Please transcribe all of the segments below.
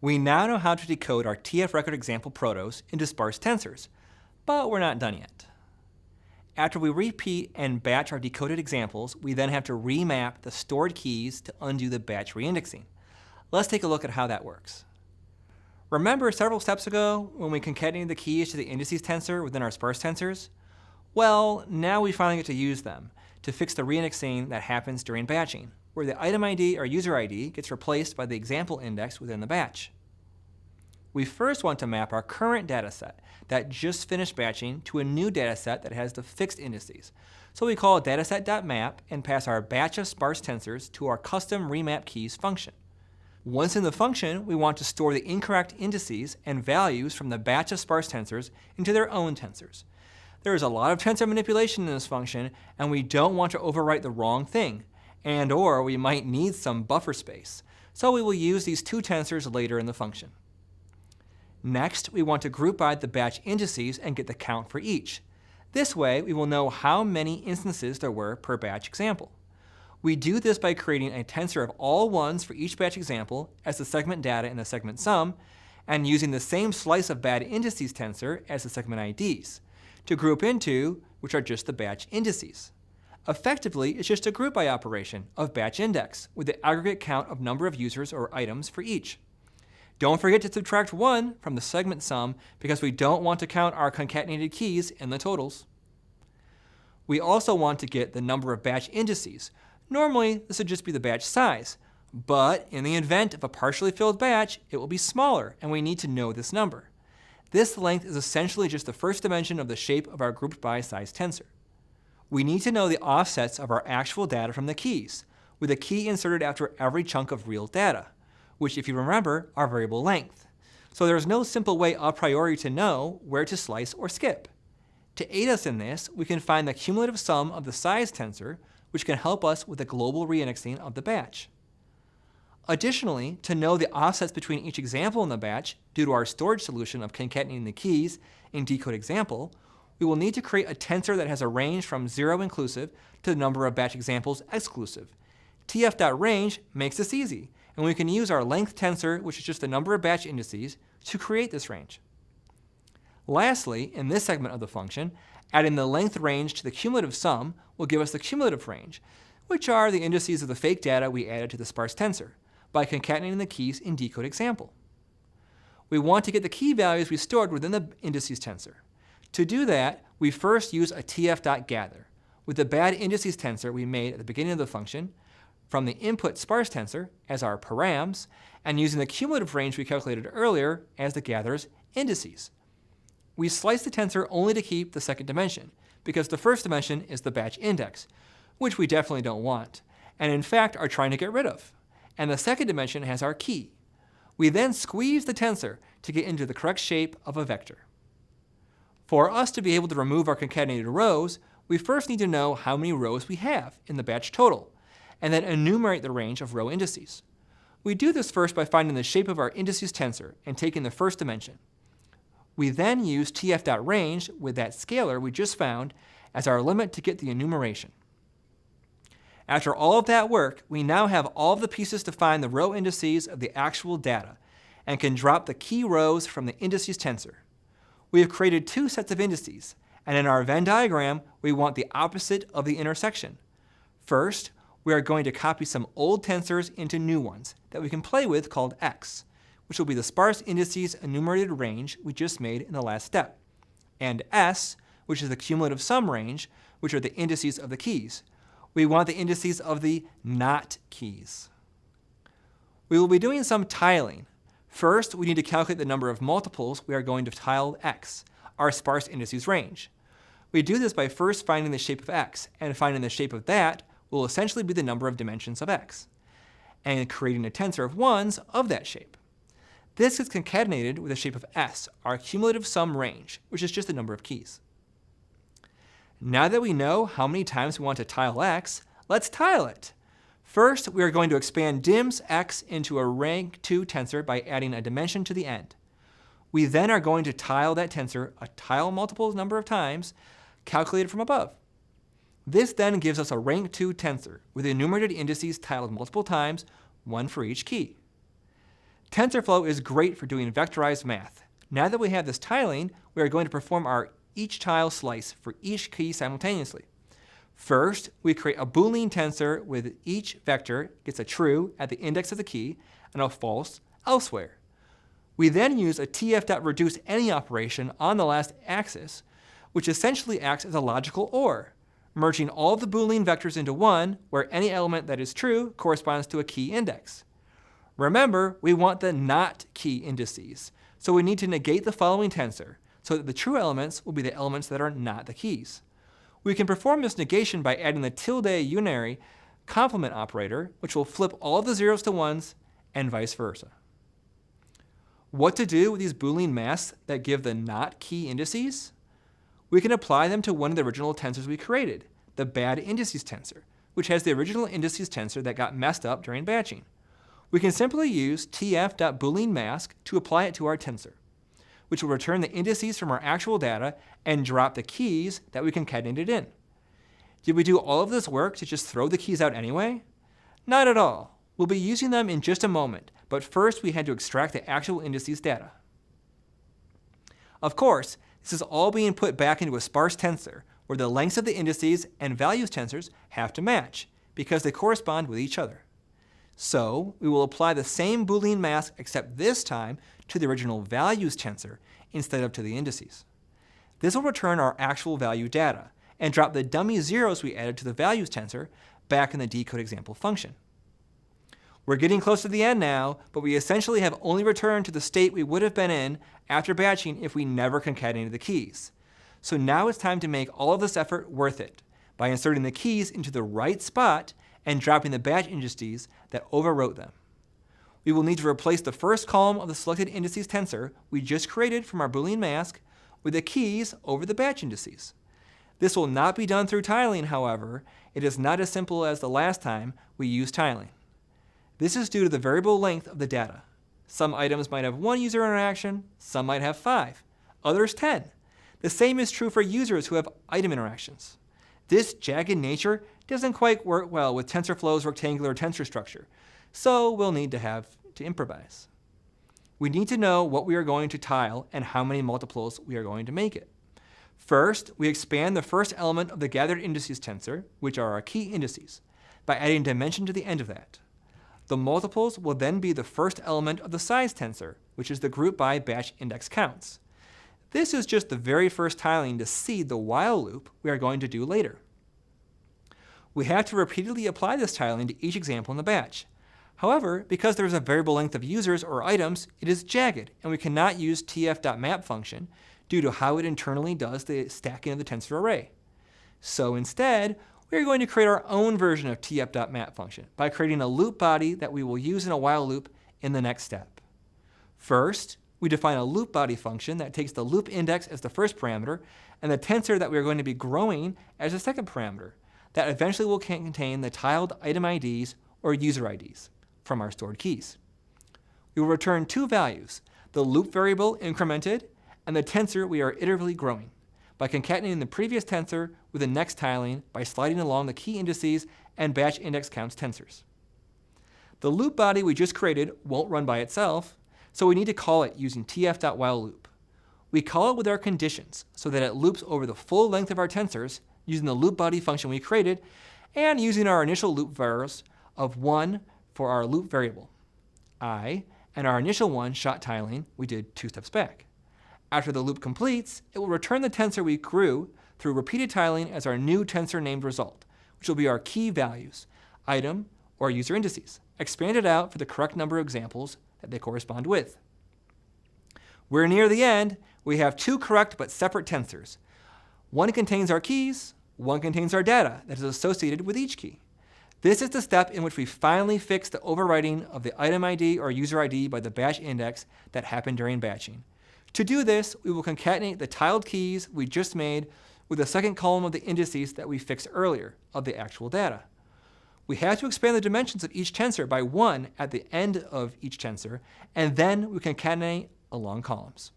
We now know how to decode our TF record example protos into sparse tensors, but we're not done yet. After we repeat and batch our decoded examples, we then have to remap the stored keys to undo the batch reindexing. Let's take a look at how that works. Remember several steps ago when we concatenated the keys to the indices tensor within our sparse tensors? Well, now we finally get to use them to fix the reindexing that happens during batching, where the item ID or user ID gets replaced by the example index within the batch. We first want to map our current dataset that just finished batching to a new dataset that has the fixed indices. So we call dataset.map and pass our batch of sparse tensors to our custom remap keys function. Once in the function, we want to store the incorrect indices and values from the batch of sparse tensors into their own tensors. There is a lot of tensor manipulation in this function, and we don't want to overwrite the wrong thing, and/or we might need some buffer space. So we will use these two tensors later in the function. Next, we want to group by the batch indices and get the count for each. This way, we will know how many instances there were per batch example. We do this by creating a tensor of all ones for each batch example as the segment data in the segment sum, and using the same slice of bad indices tensor as the segment IDs to group into, which are just the batch indices. Effectively, it's just a group by operation of batch index with the aggregate count of number of users or items for each. Don't forget to subtract 1 from the segment sum because we don't want to count our concatenated keys in the totals. We also want to get the number of batch indices. Normally, this would just be the batch size, but in the event of a partially filled batch, it will be smaller, and we need to know this number. This length is essentially just the first dimension of the shape of our grouped by size tensor. We need to know the offsets of our actual data from the keys, with a key inserted after every chunk of real data, which, if you remember, are variable length. So there's no simple way a priori to know where to slice or skip. To aid us in this, we can find the cumulative sum of the size tensor, which can help us with the global reindexing of the batch. Additionally, to know the offsets between each example in the batch due to our storage solution of concatenating the keys in decode example, we will need to create a tensor that has a range from 0 inclusive to the number of batch examples exclusive. tf.range makes this easy, and we can use our length tensor, which is just the number of batch indices, to create this range. Lastly, in this segment of the function, adding the length range to the cumulative sum will give us the cumulative range, which are the indices of the fake data we added to the sparse tensor, by concatenating the keys in decode example. We want to get the key values we stored within the indices tensor. To do that, we first use a tf.gather, with the bad indices tensor we made at the beginning of the function, from the input sparse tensor as our params, and using the cumulative range we calculated earlier as the gather's indices. We slice the tensor only to keep the second dimension, because the first dimension is the batch index, which we definitely don't want, and in fact are trying to get rid of. And the second dimension has our key. We then squeeze the tensor to get into the correct shape of a vector. For us to be able to remove our concatenated rows, we first need to know how many rows we have in the batch total, and then enumerate the range of row indices. We do this first by finding the shape of our indices tensor and taking the first dimension. We then use tf.range with that scalar we just found as our limit to get the enumeration. After all of that work, we now have all of the pieces to find the row indices of the actual data and can drop the key rows from the indices tensor. We have created two sets of indices, and in our Venn diagram, we want the opposite of the intersection. First, we are going to copy some old tensors into new ones that we can play with called x, which will be the sparse indices enumerated range we just made in the last step, and s, which is the cumulative sum range, which are the indices of the keys. We want the indices of the not keys. We will be doing some tiling. First, we need to calculate the number of multiples we are going to tile x, our sparse indices range. We do this by first finding the shape of x, and finding the shape of that will essentially be the number of dimensions of x, and creating a tensor of ones of that shape. This is concatenated with the shape of s, our cumulative sum range, which is just the number of keys. Now that we know how many times we want to tile x, let's tile it. First, we are going to expand dims x into a rank 2 tensor by adding a dimension to the end. We then are going to tile that tensor a tile multiple number of times, calculated from above. This then gives us a rank 2 tensor with the enumerated indices tiled multiple times, one for each key. TensorFlow is great for doing vectorized math. Now that we have this tiling, we are going to perform our each tile slice for each key simultaneously. First, we create a Boolean tensor with each vector gets a true at the index of the key and a false elsewhere. We then use a tf.reduceAny operation on the last axis, which essentially acts as a logical OR, merging all of the Boolean vectors into one, where any element that is true corresponds to a key index. Remember, we want the not key indices, so we need to negate the following tensor, so that the true elements will be the elements that are not the keys. We can perform this negation by adding the tilde unary complement operator, which will flip all of the zeros to ones and vice versa. What to do with these Boolean masks that give the not key indices? We can apply them to one of the original tensors we created, the bad indices tensor, which has the original indices tensor that got messed up during batching. We can simply use tf.booleanmask to apply it to our tensor, which will return the indices from our actual data and drop the keys that we concatenated in. Did we do all of this work to just throw the keys out anyway? Not at all. We'll be using them in just a moment, but first we had to extract the actual indices data. Of course, this is all being put back into a sparse tensor, where the lengths of the indices and values tensors have to match, because they correspond with each other. So we will apply the same Boolean mask, except this time to the original values tensor instead of to the indices. This will return our actual value data and drop the dummy zeros we added to the values tensor back in the decode example function. We're getting close to the end now, but we essentially have only returned to the state we would have been in after batching if we never concatenated the keys. So now it's time to make all of this effort worth it by inserting the keys into the right spot and dropping the batch indices that overwrote them. We will need to replace the first column of the selected indices tensor we just created from our Boolean mask with the keys over the batch indices. This will not be done through tiling, however. It is not as simple as the last time we used tiling. This is due to the variable length of the data. Some items might have 1 user interaction, some might have 5, others 10. The same is true for users who have item interactions. This jagged nature doesn't quite work well with TensorFlow's rectangular tensor structure, so we'll need to have to improvise. We need to know what we are going to tile and how many multiples we are going to make it. First, we expand the first element of the gathered indices tensor, which are our key indices, by adding dimension to the end of that. The multiples will then be the first element of the size tensor, which is the group by batch index counts. This is just the very first tiling to seed the while loop we are going to do later. We have to repeatedly apply this tiling to each example in the batch. However, because there is a variable length of users or items, it is jagged, and we cannot use tf.map function due to how it internally does the stacking of the tensor array. So instead, we are going to create our own version of tf.map function by creating a loop body that we will use in a while loop in the next step. First, we define a loop body function that takes the loop index as the first parameter and the tensor that we are going to be growing as the second parameter that eventually will contain the tiled item IDs or user IDs from our stored keys. We will return 2 values, the loop variable incremented and the tensor we are iteratively growing, by concatenating the previous tensor with the next tiling by sliding along the key indices and batch index counts tensors. The loop body we just created won't run by itself, so we need to call it using tf.whileLoop. We call it with our conditions so that it loops over the full length of our tensors using the loop body function we created and using our initial loop vars of 1 for our loop variable, I, and our initial one shot tiling we did 2 steps back. After the loop completes, it will return the tensor we grew through repeated tiling as our new tensor named result, which will be our key values, item, or user indices, expanded out for the correct number of examples that they correspond with. We're near the end. We have 2 correct but separate tensors. One contains our keys, one contains our data that is associated with each key. This is the step in which we finally fix the overwriting of the item ID or user ID by the batch index that happened during batching. To do this, we will concatenate the tiled keys we just made with the second column of the indices that we fixed earlier of the actual data. We have to expand the dimensions of each tensor by 1 at the end of each tensor, and then we concatenate along columns.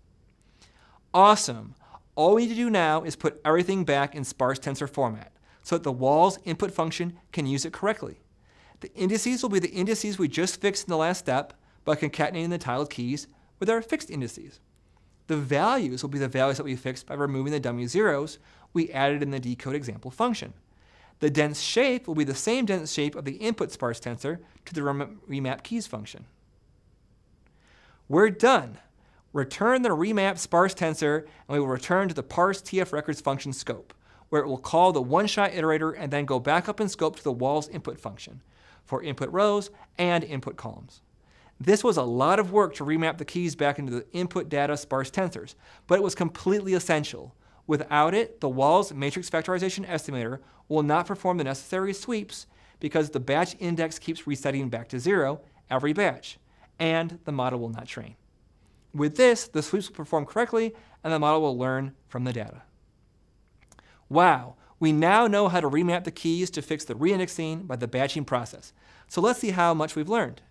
Awesome! All we need to do now is put everything back in sparse tensor format so that the WALS input function can use it correctly. The indices will be the indices we just fixed in the last step, by concatenating the tiled keys with our fixed indices. The values will be the values that we fixed by removing the dummy zeros we added in the decode example function. The dense shape will be the same dense shape of the input sparse tensor to the remap keys function. We're done. Return the remap sparse tensor, and we will return to the parse TF records function scope, where it will call the one-shot iterator and then go back up in scope to the WALS input function for input rows and input columns. This was a lot of work to remap the keys back into the input data sparse tensors, but it was completely essential. Without it, the WALS matrix factorization estimator will not perform the necessary sweeps because the batch index keeps resetting back to 0 every batch, and the model will not train. With this, the sweeps will perform correctly, and the model will learn from the data. Wow, we now know how to remap the keys to fix the reindexing by the batching process. So let's see how much we've learned.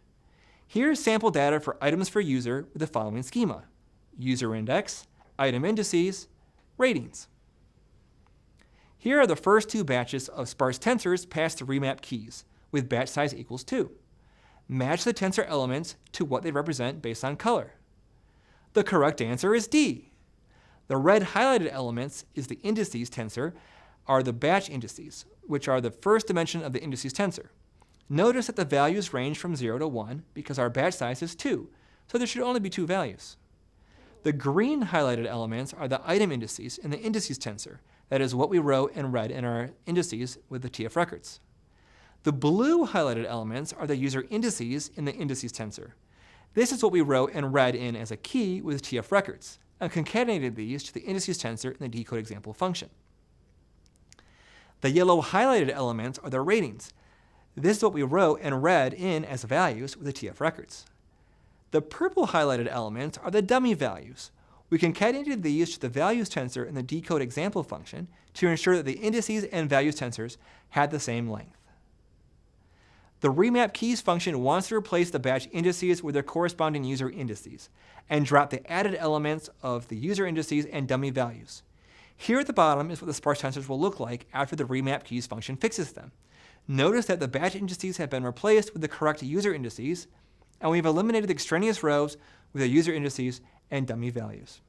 Here's sample data for items for user with the following schema: user index, item indices, ratings. Here are the first two batches of sparse tensors passed to remap keys, with batch size equals 2. Match the tensor elements to what they represent based on color. The correct answer is D. The red highlighted elements is the indices tensor, are the batch indices, which are the first dimension of the indices tensor. Notice that the values range from 0 to 1 because our batch size is 2, so there should only be 2 values. The green highlighted elements are the item indices in the indices tensor, that is what we wrote and read in our indices with the TF records. The blue highlighted elements are the user indices in the indices tensor. This is what we wrote and read in as a key with TF records, and concatenated these to the indices tensor in the decode example function. The yellow highlighted elements are the ratings. This is what we wrote and read in as values with the TF records. The purple highlighted elements are the dummy values. We concatenated these to the values tensor in the decode example function to ensure that the indices and values tensors had the same length. The remap keys function wants to replace the batch indices with their corresponding user indices and drop the added elements of the user indices and dummy values. Here at the bottom is what the sparse tensors will look like after the remap keys function fixes them. Notice that the batch indices have been replaced with the correct user indices, and we've eliminated the extraneous rows with the user indices and dummy values.